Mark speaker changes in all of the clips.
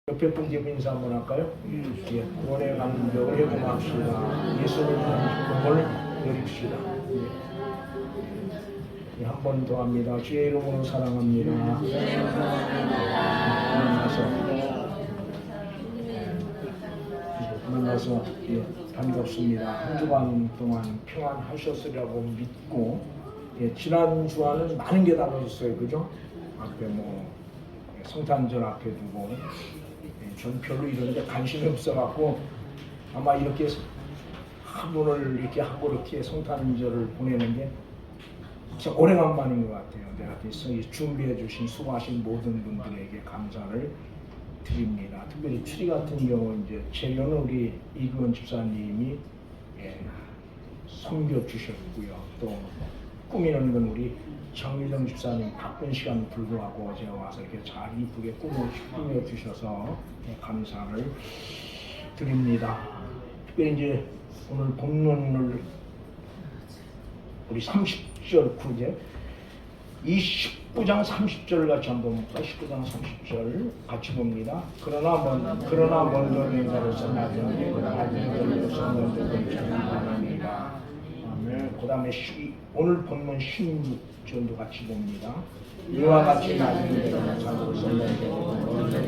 Speaker 1: 옆에 분께 인사 한번 할까요? 예. 구원의 감격을 회복합시다. 예수를 위한 기쁨을 누립시다. 예. 한 번 더 합니다. 주의 이름으로 사랑합니다. 만나서 예, 반갑습니다. 한 주간 동안 평안하셨으리라고 믿고 지난 주간은 많은 게 달라졌어요. 그죠? 앞에 성탄절 앞에 두고 전 별로 이런 데 관심이 없어갖고 아마 이렇게 화분을 이렇게 하고 이렇게 성탄절을 보내는 게 진짜 오래간만인 것 같아요. 내가 준비해 주신 수고하신 모든 분들에게 감사를 드립니다. 특별히 추리 같은 경우 이제 재료는 우리 이규원 집사님이 섬겨 주셨고요. 또 꾸미는 건 우리 정일영 집사님 바쁜 시간 불구하고 어제 와서 이렇게 잘 이쁘게 꾸며 주셔서 감사를 드립니다. 특별히 이제 오늘 본문을 우리 30절 구제 19장 30절 같이 한번 볼까요? 19장 30절 같이 봅니다. 그러나 먼저 내가로서 나중에 나중에로서 먼저 하나님이라. 그 다음에 오늘 본문 16절도 같이 봅니다. 이와 같이 나중에 자로서 먼저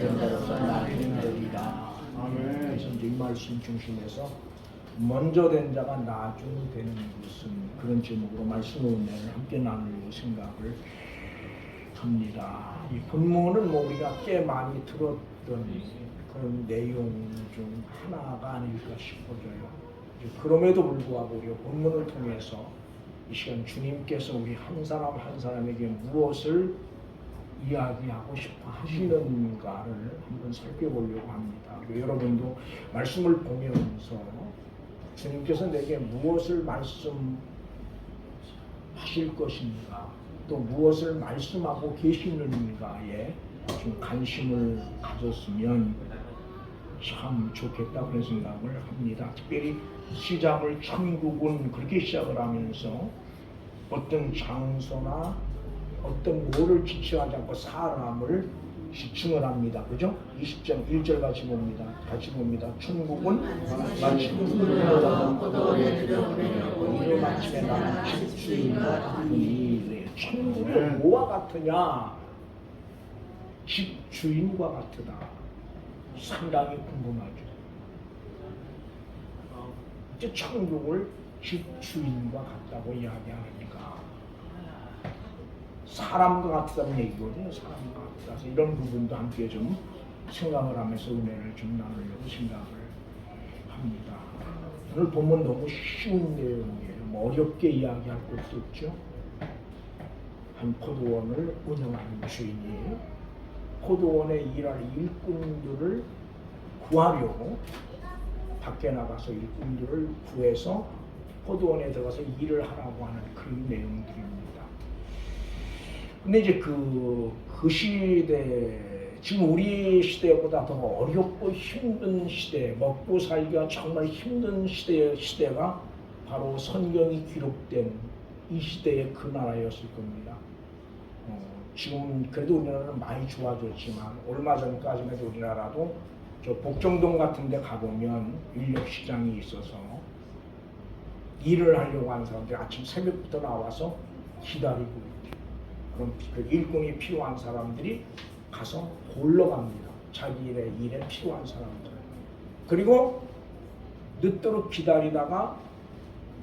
Speaker 1: 나중이라. 그래서 이제 이 말씀 중심에서 먼저 된 자가 나중 되는 것은 그런 제목으로 말씀을 함께 나누려고 생각을 합니다. 이 본문은 우리가 꽤 많이 들었던 그런 내용 중 하나가 아닐까 싶어져요. 그럼에도 불구하고 우리가 본문을 통해서 이 시간 주님께서 우리 한 사람 한 사람에게 무엇을 이야기하고 싶어 하시는가를 한번 살펴보려고 합니다. 그리고 여러분도 말씀을 보면서 주님께서 내게 무엇을 말씀하실 것인가, 또 무엇을 말씀하고 계시는가에 좀 관심을 가졌으면 참 좋겠다 그런 생각을 합니다. 특별히 시작을 천국은 그렇게 시작을 하면서 어떤 장소나 어떤 뭐를 지칭하지 않고 사람을 지칭을 합니다. 그죠? 20장 1절 같이 봅니다. 천국은 마치 이를 아침에 나는 집주인과 분이 천국은 뭐와 같으냐? 집주인과 같으다. 상당히 궁금하죠. 이제 천국을 집주인과 같다고 이야기하니까 사람과 같다는 얘기거든요. 사람과 같다서 이런 부분도 함께 좀 생각을 하면서 은혜를 좀 나누려고 생각을 합니다. 오늘 보면 너무 쉬운 내용이에요. 어렵게 이야기할 것도 없죠. 한 포도원을 운영하는 주인이 포도원에 일할 일꾼들을 구하려고 밖에 나가서 일꾼들을 구해서 포도원에 들어가서 일을 하라고 하는 그런 내용들입니다. 근데 이제 그 시대, 지금 우리 시대보다 더 어렵고 힘든 시대, 먹고 살기가 정말 힘든 시대가 바로 성경이 기록된 이 시대의 그 나라였을 겁니다. 지금 그래도 우리나라는 많이 좋아졌지만 얼마 전까지는 우리나라도 저 복정동 같은 데 가보면 인력시장이 있어서 일을 하려고 하는 사람들이 아침 새벽부터 나와서 기다리고 있죠. 그럼 그 일꾼이 필요한 사람들이 가서 골러 갑니다. 자기의 일에 필요한 사람들. 그리고 늦도록 기다리다가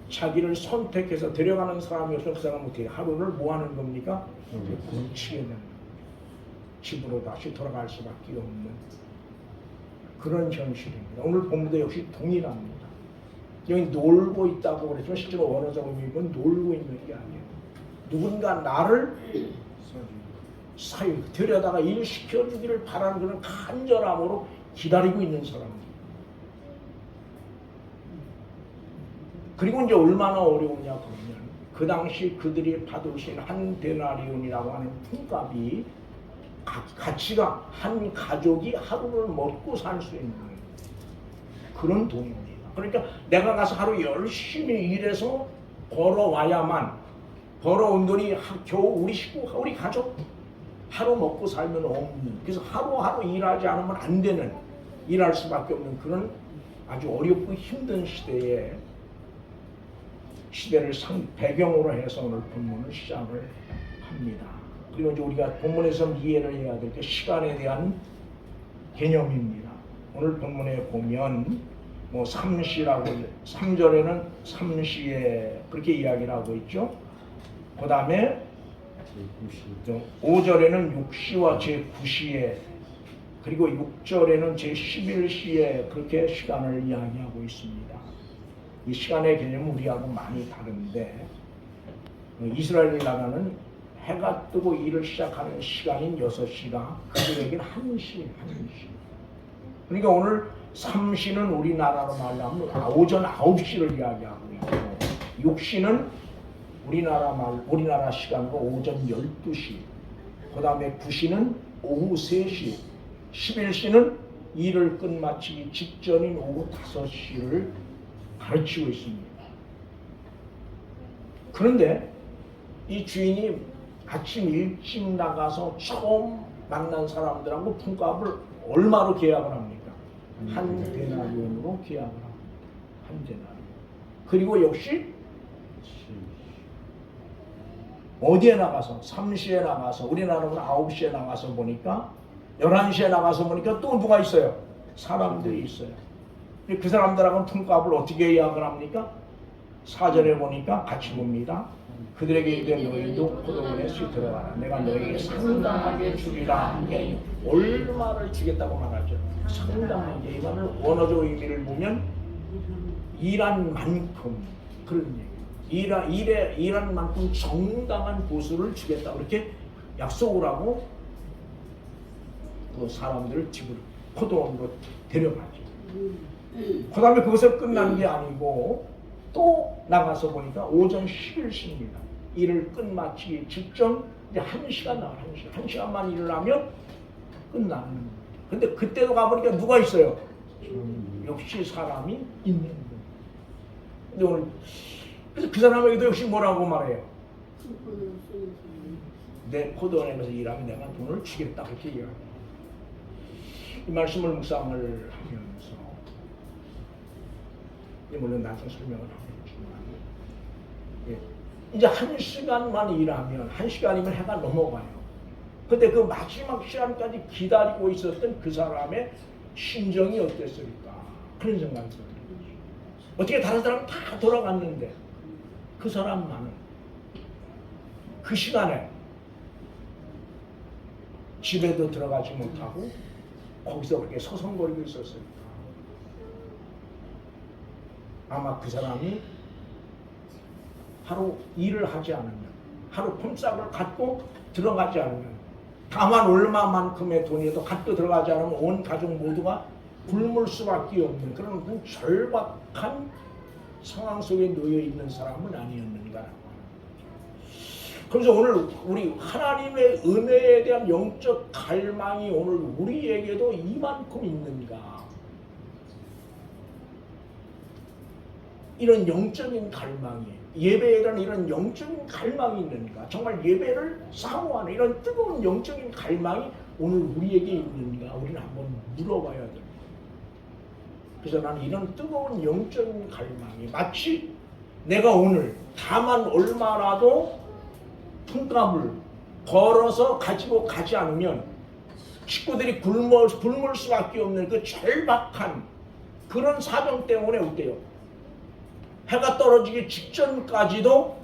Speaker 1: 자기를 선택해서 데려가는 사람이 없으면 그 사람은 어떻게 하루를 뭐 하는 겁니까? 굶치게 되는 겁니다. 집으로 다시 돌아갈 수밖에 없는 그런 현실입니다. 오늘 본문도 역시 동일합니다. 여기 놀고 있다고 그랬지만 실제로 원어적 의미는 놀고 있는 게 아니에요. 누군가 나를 데려다가 일 시켜주기를 바라는 그런 간절함으로 기다리고 있는 사람들. 그리고 이제 얼마나 어려우냐 그러면 그 당시 그들이 받으신 한 데나리온이라고 하는 품값이 가치가 한 가족이 하루를 먹고 살 수 있는 그런 돈입니다. 그러니까 내가 가서 하루 열심히 일해서 벌어와야만 벌어온 돈이 겨우 우리 식구, 우리 가족 하루 먹고 살면 없는, 그래서 하루하루 일하지 않으면 안 되는, 일할 수밖에 없는 그런 아주 어렵고 힘든 시대를 배경으로 해서 오늘 본문을 시작을 합니다. 그리고 이제 우리가 본문에서 이해를 해야 될 게 시간에 대한 개념입니다. 오늘 본문에 보면 뭐 3절에는 3시에 그렇게 이야기를 하고 있죠. 그 다음에 5절에는 6시와 제9시에, 그리고 6절에는 제11시에 그렇게 시간을 이야기하고 있습니다. 이 시간의 개념은 우리하고 많이 다른데, 이스라엘 나라는 해가 뜨고 일을 시작하는 시간인 6시가 그들에게는 1시. 그러니까 오늘 3시는 우리나라로 말하면 오전 9시를 이야기하고 있고, 6시는 우리나라 시간으로 오전 12시, 그 다음에 9시는 오후 3시, 11시는 일을 끝마치기 직전인 오후 5시를 가르치고 있습니다. 그런데 이 주인이 아침 일찍 나가서 처음 만난 사람들하고 품값을 얼마로 계약을 합니까? 한 데나리온으로 계약을 합니다. 한 데나리온. 그리고 역시 어디에 나가서 3시에 나가서, 우리나라는 9시에 나가서 보니까 11시에 나가서 보니까 또 누가 있어요? 사람들이 있어요. 그 사람들하고는 품값을 어떻게 계약을 합니까? 4절에 보니까 같이 봅니다. 그들에게 이르되 너희도 포도원에 들어가라. 내가 너희에게 상당하게 주리라. 얼마를 주겠다고 말하죠. 상당하게. 이거는 원어적 의미를 보면 일한 만큼, 그런 얘기. 일한 만큼 정당한 보수를 주겠다. 그렇게 약속을 하고 그 사람들을 집으로 포도원으로 데려가죠. 그 다음에 그것을 끝난 게 아니고 또 나가서 보니까 오전 11시입니다. 일을 끝마치기 직전 이제 1시간 나와요. 1시간만 일을 하면 끝나는 거예요. 근데 그때도 가보니까 누가 있어요? 역시 사람이 있는 거예요. 근데 오늘 그래서 그 사람에게도 역시 뭐라고 말해요? 내 포도원에 가서 일하면 내가 돈을 주겠다. 그렇게 얘기해요. 이 말씀을 묵상을 하면서, 물론 나중에 설명을 하겠지만, 이제 1시간만 일하면, 1시간이면 해가 넘어가요. 근데 그 마지막 시간까지 기다리고 있었던 그 사람의 심정이 어땠을까? 그런 생각이 들어요. 어떻게 다른 사람은 다 돌아갔는데 그 사람만은 그 시간에 집에도 들어가지 못하고 거기서 그렇게 서성거리고 있었을까? 아마 그 사람이 하루 일을 하지 않으면, 하루 품삯을 갖고 들어가지 않으면, 다만 얼마만큼의 돈이라도 갖고 들어가지 않으면 온 가족 모두가 굶을 수밖에 없는 그런 절박한 상황 속에 놓여 있는 사람은 아니었는가. 그래서 오늘 우리 하나님의 은혜에 대한 영적 갈망이 오늘 우리에게도 이만큼 있는가? 이런 영적인 갈망이, 예배에 대한 이런 영적인 갈망이 있는가? 정말 예배를 사모하는 이런 뜨거운 영적인 갈망이 오늘 우리에게 있는가? 우리는 한번 물어봐야 됩니다. 그래서 나는 이런 뜨거운 영적인 갈망이 마치 내가 오늘 다만 얼마라도 품값을 벌어서 가지고 가지 않으면 식구들이 굶을 수밖에 없는 그 절박한 그런 사정 때문에 어때요? 해가 떨어지기 직전까지도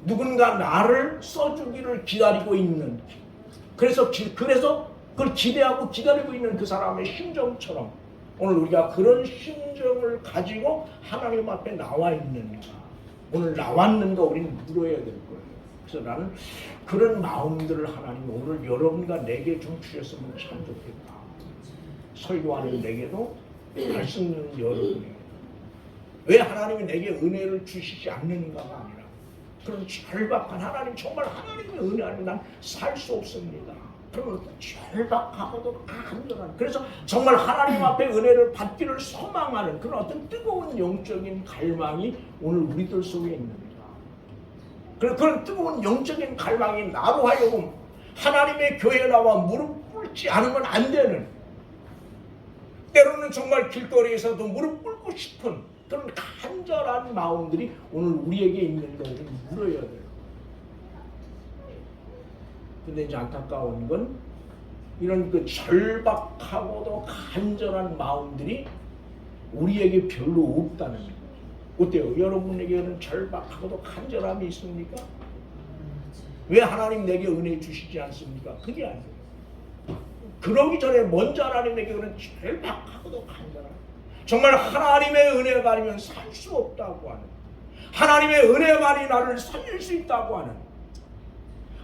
Speaker 1: 누군가 나를 써주기를 기다리고 있는, 그래서 그걸 기대하고 기다리고 있는 그 사람의 심정처럼 오늘 우리가 그런 심정을 가지고 하나님 앞에 나와 있는가, 오늘 나왔는가 우리는 물어야 될 거예요. 그래서 나는 그런 마음들을 하나님이 오늘 여러분과 내게 좀 주셨으면 참 좋겠다. 설교하는 내게도 말씀 듣는 여러분에게 왜 하나님이 내게 은혜를 주시지 않는가가 아니라 그런 절박한, 하나님 정말 하나님의 은혜 아니면 난 살 수 없습니다. 그런 절박하고도 간절한, 그래서 정말 하나님 앞에 은혜를 받기를 소망하는 그런 어떤 뜨거운 영적인 갈망이 오늘 우리들 속에 있는가. 그런 뜨거운 영적인 갈망이 나로 하여금 하나님의 교회에 나와 무릎 꿇지 않으면 안 되는, 때로는 정말 길거리에서도 무릎 꿇고 싶은 그런 간절한 마음들이 오늘 우리에게 있는 것을 물어야 돼요. 근데 이제 안타까운 건 이런 그 절박하고도 간절한 마음들이 우리에게 별로 없다는 거예요. 어때요? 여러분에게는 절박하고도 간절함이 있습니까? 왜 하나님 내게 은혜 주시지 않습니까? 그게 아니에요. 그러기 전에 먼저 하나님에게 그런 절박하고도 간절한, 정말 하나님의 은혜가 아니면 살 수 없다고 하는, 하나님의 은혜만이 나를 살릴 수 있다고 하는,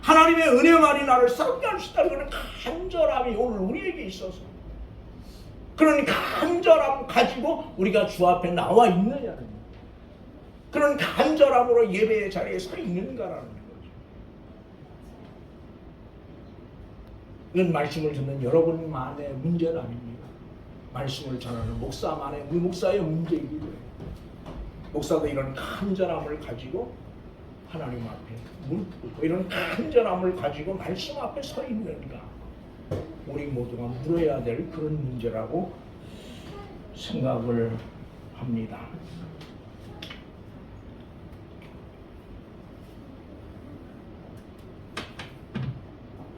Speaker 1: 하나님의 은혜만이 나를 살게 할 수 있다는 그런 간절함이 오늘 우리에게 있어서, 그런 간절함 가지고 우리가 주 앞에 나와 있느냐는 거예요. 그런 간절함으로 예배의 자리에 서 있는가라는 거죠. 이건 말씀을 듣는 여러분만의 문제는 아닙니다. 말씀을 전하는 목사의 문제이기도 해요. 목사도 이런 간절함을 가지고 하나님 앞에 무릎 꿇고 이런 간절함을 가지고 말씀 앞에 서 있는가, 우리 모두가 물어야 될 그런 문제라고 생각을 합니다.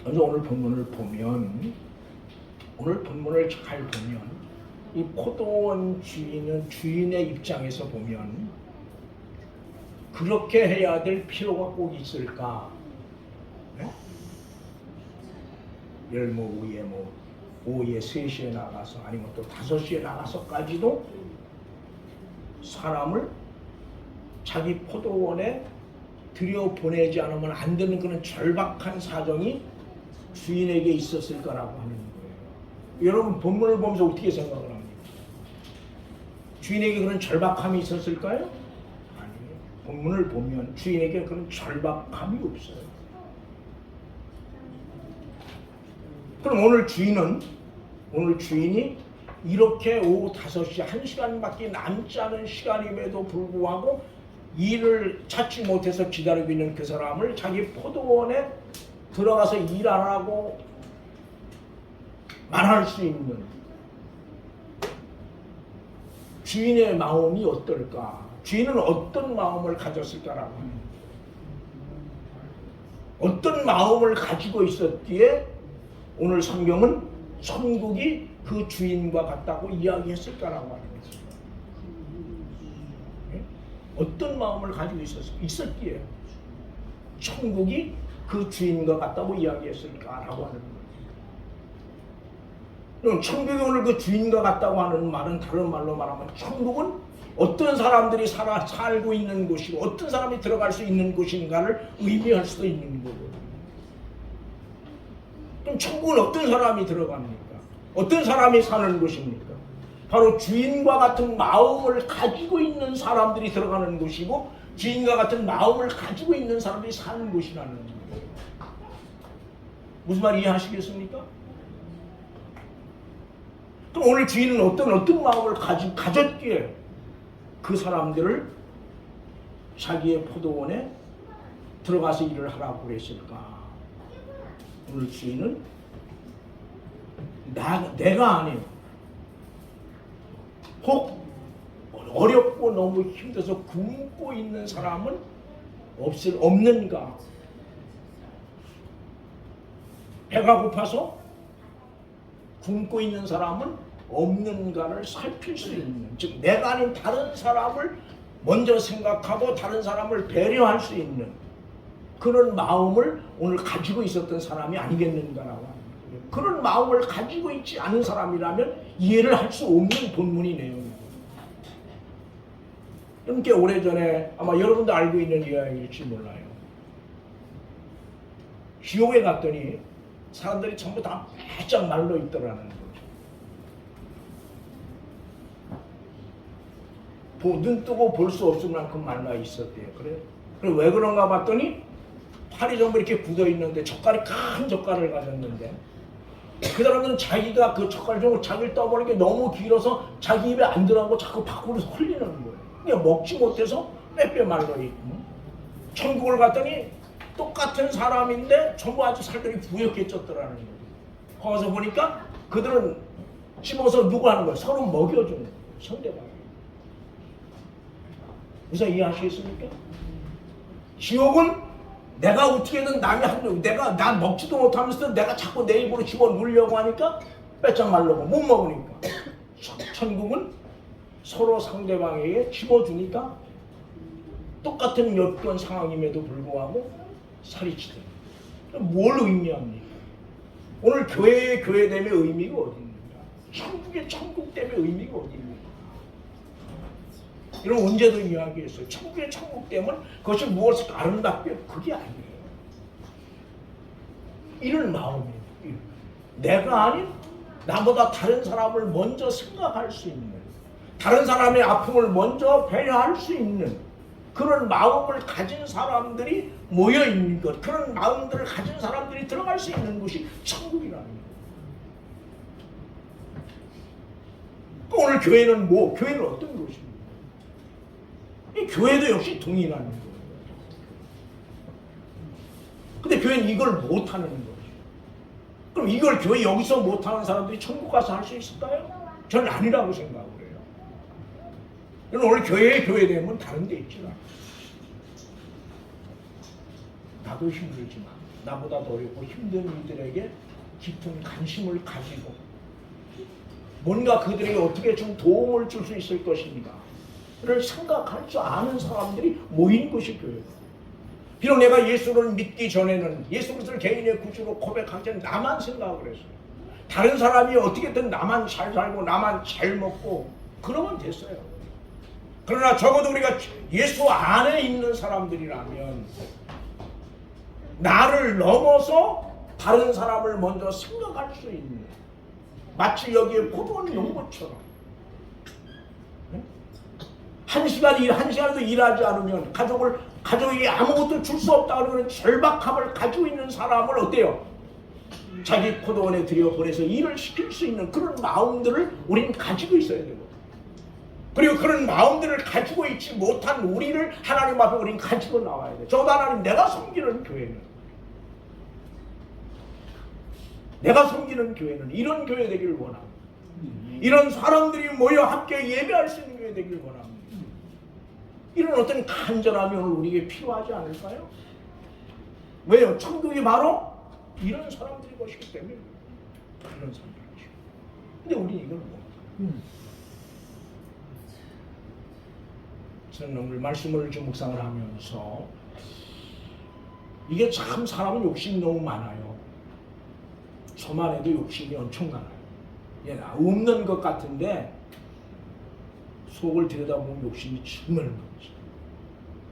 Speaker 1: 그래서 오늘 본문을 잘 보면 이 포도원 주인의 입장에서 보면 그렇게 해야 될 필요가 꼭 있을까? 네? 예를 오후에 3시에 나가서 아니면 또 5시에 나가서까지도 사람을 자기 포도원에 들여보내지 않으면 안 되는 그런 절박한 사정이 주인에게 있었을 거라고 하는 거예요. 여러분 본문을 보면서 어떻게 생각을 합니까? 주인에게 그런 절박함이 있었을까요? 아니에요. 본문을 보면 주인에게 그런 절박함이 없어요. 그럼 오늘 주인이 이렇게 오후 5시 1시간밖에 남지 않은 시간임에도 불구하고 일을 찾지 못해서 기다리고 있는 그 사람을 자기 포도원에 들어가서 일하라고 말할 수 있는 주인의 마음이 어떨까? 주인은 어떤 마음을 가졌을까라고 하는, 어떤 마음을 가지고 있었기에 오늘 성경은 천국이 그 주인과 같다고 이야기했을까라고 하는 거죠. 어떤 마음을 가지고 있었기에 천국이 그 주인과 같다고 이야기했을까라고 하는 거예요. 천국이 오늘 그 주인과 같다고 하는 말은 다른 말로 말하면 천국은 어떤 사람들이 살고 있는 곳이고 어떤 사람이 들어갈 수 있는 곳인가를 의미할 수도 있는 거거든요. 그럼 천국은 어떤 사람이 들어갑니까? 어떤 사람이 사는 곳입니까? 바로 주인과 같은 마음을 가지고 있는 사람들이 들어가는 곳이고 주인과 같은 마음을 가지고 있는 사람들이 사는 곳이라는 거예요. 무슨 말 이해하시겠습니까? 그럼 오늘 주인은 어떤 마음을 가졌기에 그 사람들을 자기의 포도원에 들어가서 일을 하라고 그랬을까? 오늘 주인은 내가 아니에요. 혹 어렵고 너무 힘들어서 굶고 있는 사람은 없는가? 배가 고파서 굶고 있는 사람은 없는가를 살필 수 있는, 즉 내가 아닌 다른 사람을 먼저 생각하고 다른 사람을 배려할 수 있는 그런 마음을 오늘 가지고 있었던 사람이 아니겠는가라고 합니다. 그런 마음을 가지고 있지 않은 사람이라면 이해를 할 수 없는 본문이 내용입니다. 꽤 오래전에 아마 여러분도 알고 있는 이야기일지 몰라요. 지옥에 갔더니 사람들이 전부 다 바짝 말로 있더라는 거죠. 눈 뜨고 볼 수 없을 만큼 말라 있었대요. 그래서 왜 그런가 봤더니 팔이 전부 이렇게 굳어 있는데 젓갈이 큰 젓갈을 가졌는데 그 사람들은 자기가 그 젓갈 중으로 자기를 떠버리는 게 너무 길어서 자기 입에 안 들어가고 자꾸 밖으로 흘리는 거예요. 그러니까 먹지 못해서 빼빼 말라 있고, 천국을 갔더니 똑같은 사람인데 전부 아주 살들이 부옇게 쪘더라는 거예요. 거기서 보니까 그들은 집어서 누구 하는 거예요? 서로 먹여주는 거예요. 상대방. 무슨 이해하시겠습니까? 지옥은 내가 어떻게든 나 먹지도 못하면서 내가 자꾸 내 입으로 집어 누르려고 하니까 빼짝 말라고 못 먹으니까. 천국은 서로 상대방에게 집어주니까 똑같은 여건 상황임에도 불구하고 살이치더라. 뭘 의미합니까? 오늘 교회됨의 의미가 어디입니까? 천국됨의 의미가 어디입니까? 이런 언제도 이야기했어요. 천국됨은 그것이 무엇을 아름답게 그게 아니에요. 이런 마음이에요. 내가 아닌 나보다 다른 사람을 먼저 생각할 수 있는, 다른 사람의 아픔을 먼저 배려할 수 있는 그런 마음을 가진 사람들이 모여있는 것, 그런 마음들을 가진 사람들이 들어갈 수 있는 곳이 천국이라는 거예요. 오늘 교회는 교회는 어떤 곳입니까? 이 교회도 역시 동일한 거예요. 근데 교회는 이걸 못하는 거죠. 그럼 이걸 교회 여기서 못하는 사람들이 천국 가서 할 수 있을까요? 저는 아니라고 생각을 해요. 오늘 교회되면 다른 데 있지라. 나도 힘들지만 나보다 더 어렵고 힘든 이들에게 깊은 관심을 가지고 뭔가 그들에게 어떻게 좀 도움을 줄 수 있을 것인가를 생각할 줄 아는 사람들이 모인 것이 교회다. 비록 내가 예수를 믿기 전에는 예수 그리스도를 개인의 구주로 고백하기 전에 나만 생각을 했어요. 다른 사람이 어떻게든 나만 잘 살고 나만 잘 먹고 그러면 됐어요. 그러나 적어도 우리가 예수 안에 있는 사람들이라면 나를 넘어서 다른 사람을 먼저 생각할 수 있는, 마치 여기에 포도원 농부처럼 한 시간도 일하지 않으면 가족에게 아무것도 줄 수 없다 그러면 절박함을 가지고 있는 사람을 어때요? 자기 포도원에 들여보내서 일을 시킬 수 있는 그런 마음들을 우리는 가지고 있어야 되고, 그리고 그런 마음들을 가지고 있지 못한 우리를 하나님 앞에 우리는 가지고 나와야 돼. 저도 하나님, 내가 섬기는 교회는 이런 교회 되기를 원합니다. 이런 사람들이 모여 함께 예배할 수 있는 교회 되기를 원합니다. 이런 어떤 간절함이 오늘 우리에게 필요하지 않을까요? 왜요? 천국이 바로 이런 사람들이 것이기 때문에. 이런 사람들이죠. 근데 우리는 이걸 모릅니다. 저는 오늘 말씀을 좀 묵상을 하면서 이게 참 사람은 욕심이 너무 많아요. 저만 해도 욕심이 엄청 많아요. 없는 것 같은데 속을 들여다보면 욕심이 정말 많죠.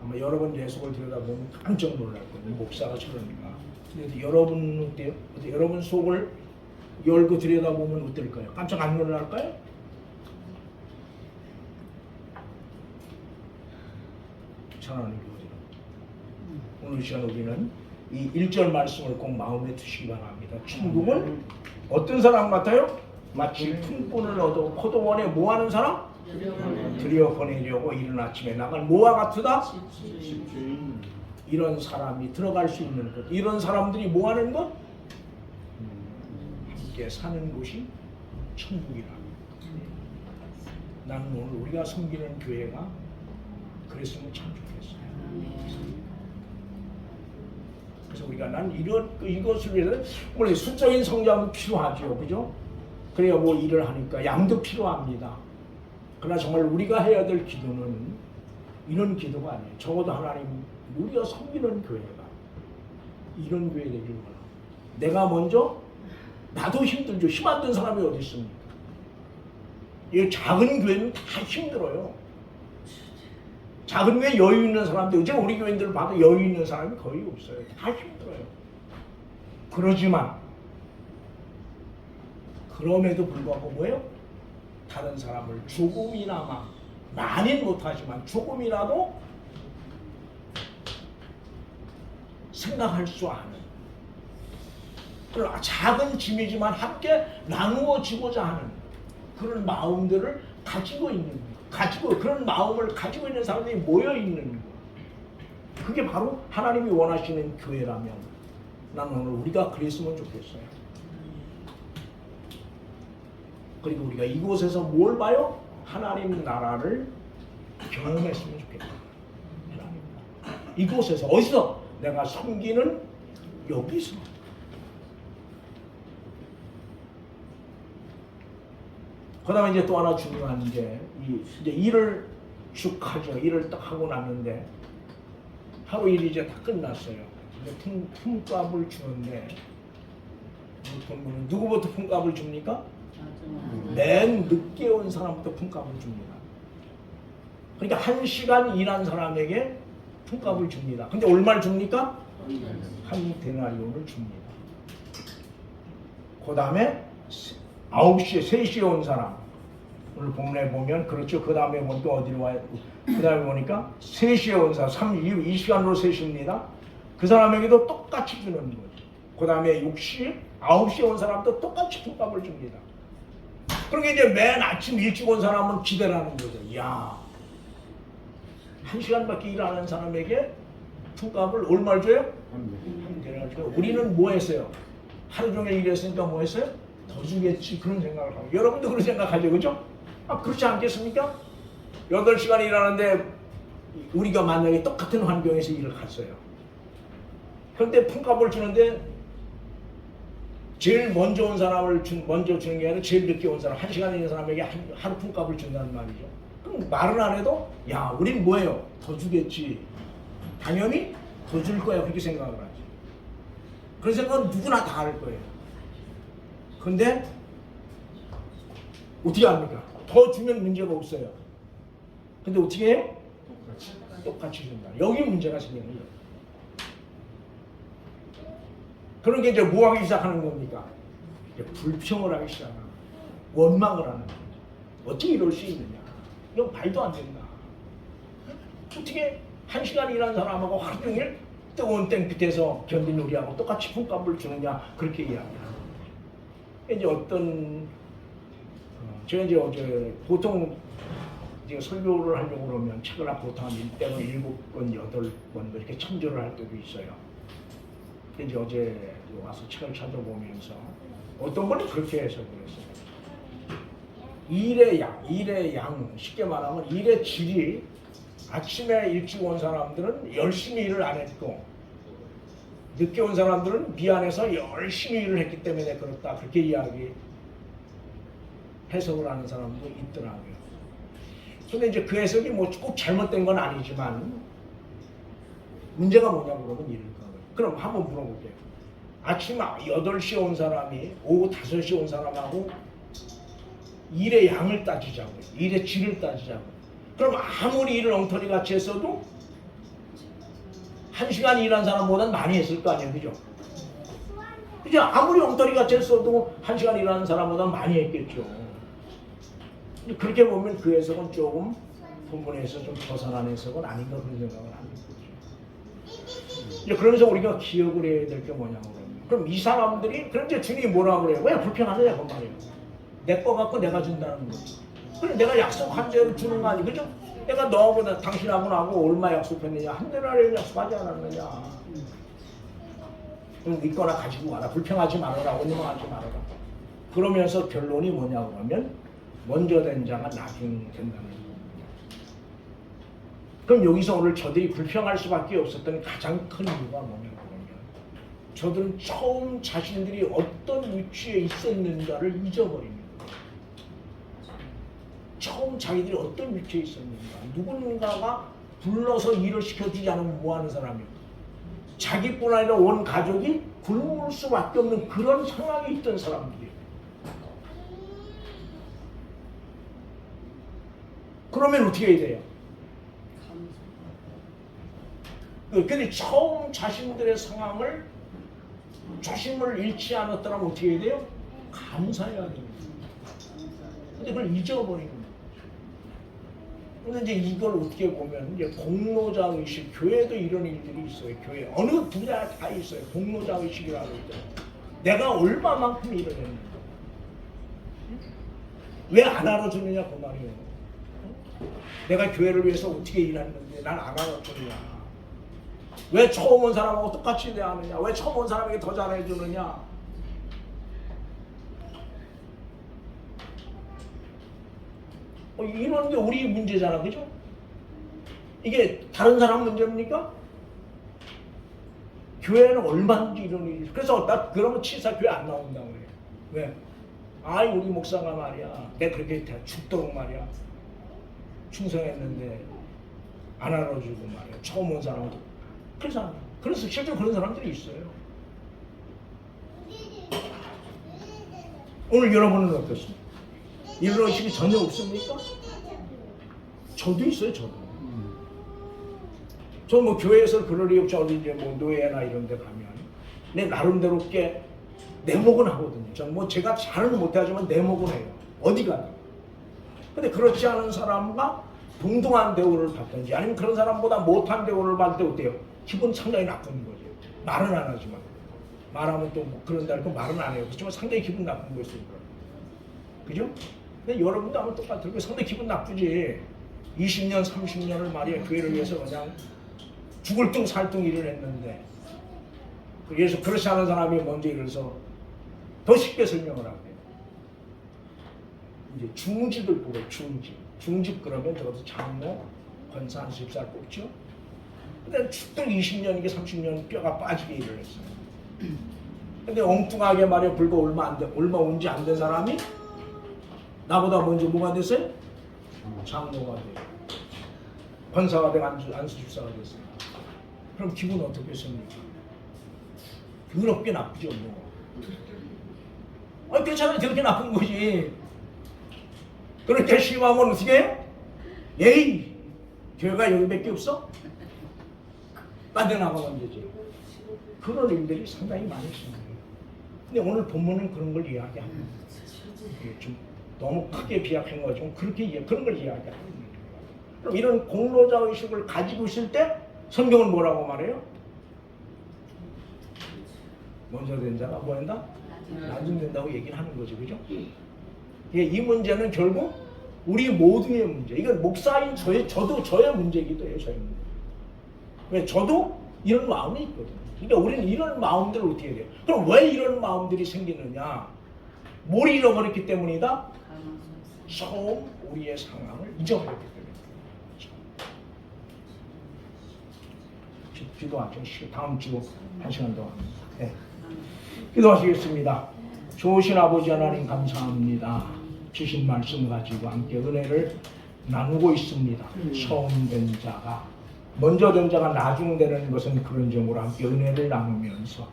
Speaker 1: 아마 여러분 내 속을 들여다보면 깜짝 놀랄 거예요. 목사가 저러니까. 근데 여러분 어때요? 여러분 속을 열고 들여다보면 어떨까요? 깜짝 안 놀랄까요? 사랑하는 교우들, 오늘 시간 우리는 이 1절 말씀을 꼭 마음에 두시기 바랍니다. 천국은 어떤 사람 같아요? 마치 품꾼을 얻어 포도원에 뭐하는 사람? 들여보내려고 이른 아침에 나간 뭐와 같으다? 이런 사람이 들어갈 수 있는 것, 이런 사람들이 뭐하는 것? 함께 사는 곳이 천국이라. 나는 오늘 우리가 섬기는 교회가 그랬으면 참 좋겠어요. 그래서 우리가 이것을 위해서 원래 수적인 성장도 필요하죠, 그죠? 그래야 뭐 일을 하니까 양도 필요합니다. 그러나 정말 우리가 해야 될 기도는 이런 기도가 아니에요. 적어도 하나님, 우리가 섬기는 교회가 이런 교회 되길 원합니다. 내가 먼저, 나도 힘들죠. 힘 안 든 사람이 어디 있습니까? 이 작은 교회는 다 힘들어요. 작은 교회 여유 있는 사람들, 이제 우리 교회들 봐도 여유 있는 사람이 거의 없어요. 다 힘들어요. 그러지만 그럼에도 불구하고 뭐예요? 다른 사람을 조금이나마, 많이는 못하지만 조금이라도 생각할 수 아는, 그런 작은 짐이지만 함께 나누어지고자 하는 그런 마음들을 가지고 있는, 그런 마음을 가지고 있는 사람들이 모여 있는 것, 그게 바로 하나님이 원하시는 교회라면 나는 오늘 우리가 그랬으면 좋겠어요. 그리고 우리가 이곳에서 뭘 봐요? 하나님 나라를 경험했으면 좋겠다. 하나님 나라. 이곳에서 어디서? 내가 섬기는 여기서. 그 다음에 이제 또 하나 중요한 게 이제 일을 쭉 하죠. 일을 딱 하고 났는데 하루 일이 이제 다 끝났어요. 근데 품값을 주는데 누구부터 품값을 줍니까? 맨 늦게 온 사람부터 품값을 줍니다. 그러니까 1시간 일한 사람에게 품값을 줍니다. 근데 얼마를 줍니까? 한 데나리온을 줍니다. 그 다음에 9시에 3시에 온 사람 오늘 본문에 보면 그렇죠. 그 다음에 보니까 어디로 와요? 그 다음에 보니까 3시에 온 사람 이 시간으로 3시입니다. 그 사람에게도 똑같이 주는 거죠. 그 다음에 9시에 온 사람도 똑같이 품값을 줍니다. 그러니까 이제 맨 아침 일찍 온 사람은 기대를 하는 거죠. 이야, 1시간밖에 일 안 한 사람에게 품값을 얼마를 줘요? 한 대를 줘요. 우리는 뭐 했어요? 하루 종일 일했으니까 뭐 했어요? 더 주겠지, 그런 생각을 하고. 여러분도 그런 생각하죠, 그죠? 그렇지 않겠습니까? 8시간 일하는데 우리가 만약에 똑같은 환경에서 일을 갔어요. 그런데 품값을 주는데 제일 먼저 온 사람을 먼저 주는 게 아니라 제일 늦게 온 사람, 1시간 있는 사람에게 하루 품값을 준다는 말이죠. 그럼 말은 안 해도 야, 우린 뭐예요? 더 주겠지. 당연히 더 줄 거야, 그렇게 생각을 하지. 그런 생각은 누구나 다 할 거예요. 근데 어떻게 합니까? 더 주면 문제가 없어요. 근데 어떻게 해요? 똑같이 준다. 여기 문제가 생기는 거예요. 그런 게 이제 뭐 하기 시작하는 겁니까? 이제 불평을 하기 시작하는 거예요. 원망을 하는 거예요. 어떻게 이럴 수 있느냐? 이건 말도 안 된다. 어떻게 1시간 일한 사람하고 하루 종일 뜨거운 땡빛에서 견딘 우리하고 똑같이 품값을 주느냐, 그렇게 이야기합니다. 이제 제가 이제 어제 보통 이제 설교를 하려고 그러면 책을 보통 한 때는 7권, 8권 이렇게 참조를 할 때도 있어요. 이제 어제 와서 책을 찾아보면서 어떤 분이 그렇게 해서 그랬어요. 일의 양, 쉽게 말하면 일의 질이 아침에 일찍 온 사람들은 열심히 일을 안 했고 늦게 온 사람들은 미안해서 열심히 일을 했기 때문에 그렇다, 그렇게 해석을 하는 사람도 있더라고요. 근데 이제 그 해석이 뭐 꼭 잘못된 건 아니지만 문제가 뭐냐고 그러면 이럴 거예요. 그럼 한번 물어볼게요. 아침 8시에 온 사람이 오후 5시에 온 사람하고 일의 양을 따지자고요. 일의 질을 따지자고요. 그럼 아무리 일을 엉터리 같이 했어도 1시간 일한 사람보다는 많이 했을 거 아니에요, 그죠? 그죠? 아무리 엉터리 같이 했어도 1시간 일하는 사람보다는 많이 했겠죠. 그렇게 보면 그 해석은 조금 본문에서 좀 벗어난 해석은 아닌가, 그런 생각을 하는 거죠. 그러면서 우리가 기억을 해야 될 게 뭐냐고 그러면, 그럼 이 사람들이, 그럼 이제 주님이 뭐라고 그래요? 왜 불평하느냐, 그 말이에요. 내 거 갖고 내가 준다는 거지. 그래, 내가 약속한 대로 주는 거 아니, 그죠? 내가 너하고 당신하고 얼마 약속했느냐? 한 대나리를 약속하지 않았느냐? 그럼 네 거나 가지고 와라. 불평하지 말아라. 원망하지 말아라. 그러면서 결론이 뭐냐고 하면 먼저 된 자가 나중 된다는 겁니다. 그럼 여기서 오늘 저들이 불평할 수밖에 없었던 가장 큰 이유가 뭐냐고 하면 저들은 처음 자신들이 어떤 위치에 있었는가를 잊어버립니다. 처음 자기들이 어떤 위치에 있었는가, 누군가가 불러서 일을 시켜주지 않으면 뭐하는 사람이에요? 자기뿐 아니라 온 가족이 굶을 수밖에 없는 그런 상황에 있던 사람들이에요. 그러면 어떻게 해야 돼요? 근데 처음 자신들의 상황을 조심을 잃지 않았더라면 어떻게 해야 돼요? 감사해야 됩니다. 근데 그걸 잊어버리는 거예요. 근데 이제 이걸 어떻게 보면 이제 공로자 의식, 교회도 이런 일들이 있어요. 교회 어느 분야 다 있어요. 공로자 의식이라고 있죠. 내가 얼마만큼 일을 했는가, 왜 안 알아주느냐, 그 말이에요. 내가 교회를 위해서 어떻게 일했는데 난 안 알아주느냐. 왜 처음 온 사람하고 똑같이 대하느냐? 왜 처음 온 사람에게 더 잘해주느냐? 이런 게 우리 문제잖아, 그죠? 이게 다른 사람 문제입니까? 교회는 얼마든지 이런 일이. 그래서 나 그러면 치사 교회 안 나온다고 그래요. 왜? 아이 우리 목사가 말이야, 내가 그렇게 죽도록 말이야 충성했는데 안 알아주고 말이야 처음 온 사람도. 그래서 실제로 그런 사람들이 있어요. 오늘 여러분은 어떻습니까? 이런 의식이 전혀 없습니까? 저도 있어요, 저도. 저 뭐 교회에서 그럴 리 없이 어디 이제 뭐 노예나 이런 데 가면 내 나름대로 꽤 내목은 하거든요. 전 뭐 제가 잘은 못하지만 내목은 해요. 어디 가든. 근데 그렇지 않은 사람과 동등한 대우를 받든지 아니면 그런 사람보다 못한 대우를 받을 때 어때요? 기분 상당히 나쁜 거죠. 말은 안 하지만. 말하면 또 뭐 그런다 고 말은 안 해요. 그렇지만 상당히 기분 나쁜 거였으니까. 그죠? 근데 여러분도 아마 똑같을 거예요. 상당히 기분 나쁘지. 20년, 30년을 말이야 교회를 위해서 그냥 죽을 둥 살 둥 일을 했는데 그래서 그렇지 않은 사람이 먼저 일어서 더 쉽게 설명을 할게요. 이제 중직을 보고 중직 그러면 적어도 장로, 권사 한 10살 뽑죠. 근데 축들 20년이게 30년 뼈가 빠지게 일을 했어요. 근데 엉뚱하게 말이야 불과 얼마 온지 안 된 사람이 나보다 먼저 뭐가 됐어요? 장로가 돼요. 권사가 되고 안수집사가 됐어요. 그럼 기분 어떻겠습니까? 더럽게 나쁘죠, 뭐. 괜찮아요. 더럽게 나쁜 거지. 그렇게 심하면 어떻게 해? 에이, 교회가 여기밖에 없어? 딴 데 나가면 되지. 그런 일들이 상당히 많이 있습니다. 근데 오늘 본문은 그런 걸 이야기합니다. 좀 너무 크게 비약한 거 좀 그렇게 그런 걸 이야기합니다. 그럼 이런 공로자 의식을 가지고 있을 때 성경은 뭐라고 말해요? 먼저 된 자가 뭐 한다? 나중된다고 얘기를 하는 거죠, 그죠? 이 문제는 결국 우리 모두의 문제. 이건 목사인 저도 저의 문제이기도 해요, 저의 문제. 왜? 저도 이런 마음이 있거든요. 그러니까 우리는 이런 마음들을 어떻게 해야 돼요? 그럼 왜 이런 마음들이 생기느냐? 뭘 잃어버렸기 때문이다? 처음 우리의 상황을 잊어버렸기 때문이다. 기도하죠. 다음 주 1시간 동안. 네. 기도하시겠습니다. 좋으신 아버지 하나님 감사합니다. 주신 말씀 가지고 함께 은혜를 나누고 있습니다. 처음 된 자가 먼저 된 자가 나중 되는 것은 그런 점으로 함께 은혜를 나누면서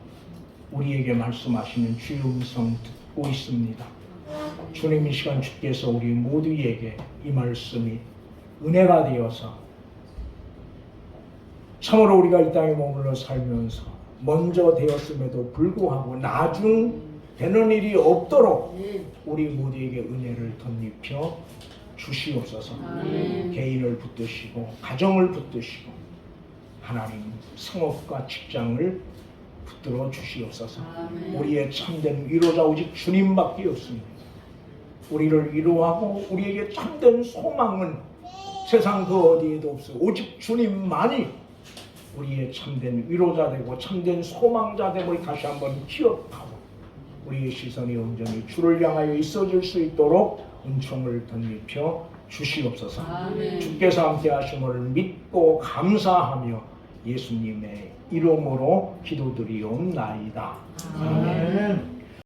Speaker 1: 우리에게 말씀하시는 주의 음성 듣고 있습니다. 주님 이 시간 주께서 우리 모두에게 이 말씀이 은혜가 되어서 참으로 우리가 이 땅에 머물러 살면서 먼저 되었음에도 불구하고 나중 되는 일이 없도록 우리 모두에게 은혜를 덧입혀 주시옵소서. 개인을 붙드시고 가정을 붙드시고 하나님 성업과 직장을 붙들어 주시옵소서. 우리의 참된 위로자 오직 주님밖에 없습니다. 우리를 위로하고 우리에게 참된 소망은 세상 그 어디에도 없어. 오직 주님만이 우리의 참된 위로자 되고 참된 소망자 되고 다시 한번 기억하고 우리의 시선이 온전히 주를 향하여 있어질 수 있도록 은총을 덧입혀 주시옵소서. 아멘. 주께서 함께 하심을 믿고 감사하며 예수님의 이름으로 기도드리옵나이다. 아멘.